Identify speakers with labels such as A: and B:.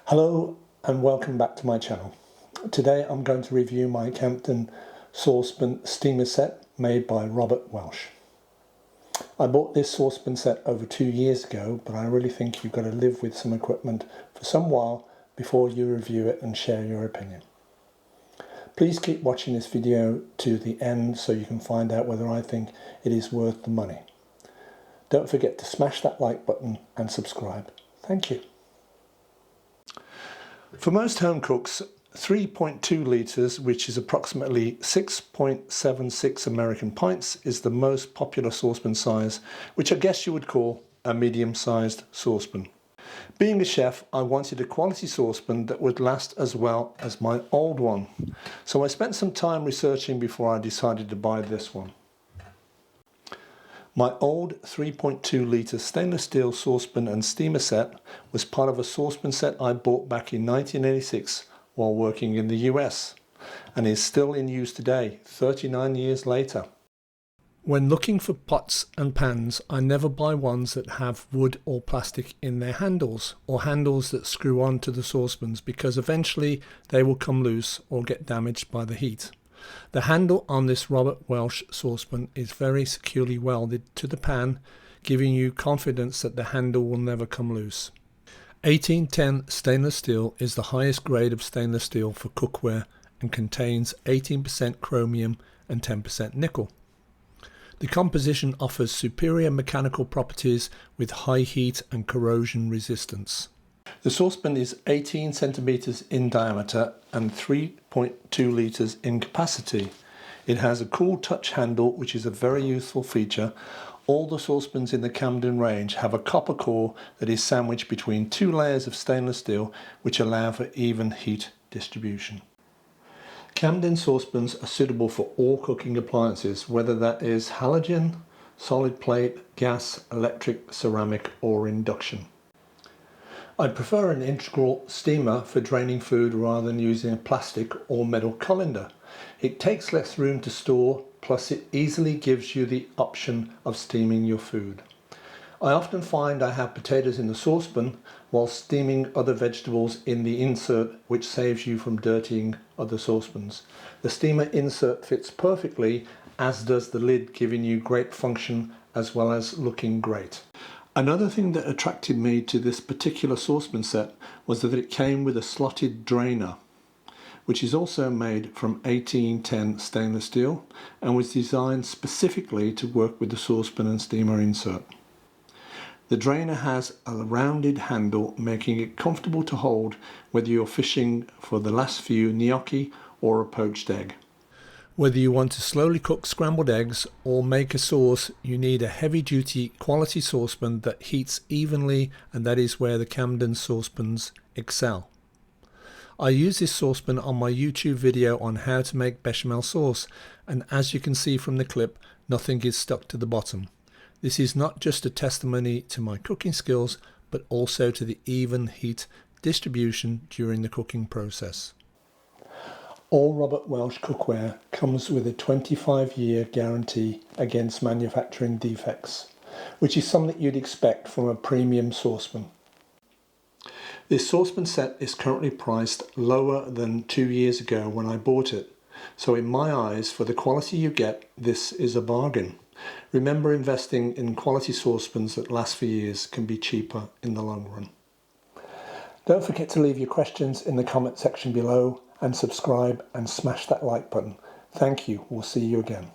A: Hello and welcome back to my channel. Today I'm going to review my Camden saucepan steamer set made by Robert Welch. I bought this saucepan set over 2 years ago, but I really think you've got to live with some equipment for some while before you review it and share your opinion. Please keep watching this video to the end so you can find out whether I think it is worth the money. Don't forget to smash that like button and subscribe. Thank you. For most home cooks, 3.2 litres, which is approximately 6.76 American pints, is the most popular saucepan size, which I guess you would call a medium-sized saucepan. Being a chef, I wanted a quality saucepan that would last as well as my old one, so I spent some time researching before I decided to buy this one. My old 3.2 litre stainless steel saucepan and steamer set was part of a saucepan set I bought back in 1986 while working in the US, and is still in use today, 39 years later. When looking for pots and pans, I never buy ones that have wood or plastic in their handles, or handles that screw onto the saucepans, because eventually they will come loose or get damaged by the heat. The handle on this Robert Welch saucepan is very securely welded to the pan, giving you confidence that the handle will never come loose. 1810 stainless steel is the highest grade of stainless steel for cookware and contains 18% chromium and 10% nickel. The composition offers superior mechanical properties with high heat and corrosion resistance. The saucepan is 18 centimeters in diameter and 3.2 litres in capacity. It has a cool touch handle, which is a very useful feature. All the saucepans in the Camden range have a copper core that is sandwiched between 2 layers of stainless steel, which allow for even heat distribution. Camden saucepans are suitable for all cooking appliances, whether that is halogen, solid plate, gas, electric, ceramic or induction. I prefer an integral steamer for draining food rather than using a plastic or metal colander. It takes less room to store, plus it easily gives you the option of steaming your food. I often find I have potatoes in the saucepan while steaming other vegetables in the insert, which saves you from dirtying other saucepans. The steamer insert fits perfectly, as does the lid, giving you great function as well as looking great. Another thing that attracted me to this particular saucepan set was that it came with a slotted drainer, which is also made from 1810 stainless steel and was designed specifically to work with the saucepan and steamer insert. The drainer has a rounded handle, making it comfortable to hold whether you're fishing for the last few gnocchi or a poached egg. Whether you want to slowly cook scrambled eggs or make a sauce, you need a heavy-duty quality saucepan that heats evenly, and that is where the Camden saucepans excel. I use this saucepan on my YouTube video on how to make bechamel sauce, and as you can see from the clip, nothing is stuck to the bottom. This is not just a testimony to my cooking skills, but also to the even heat distribution during the cooking process. All Robert Welch cookware comes with a 25-year guarantee against manufacturing defects, which is something you'd expect from a premium saucepan. This saucepan set is currently priced lower than 2 years ago when I bought it, so in my eyes, for the quality you get, this is a bargain. Remember, investing in quality saucepans that last for years can be cheaper in the long run. Don't forget to leave your questions in the comment section below, and subscribe and smash that like button. Thank you. We'll see you again.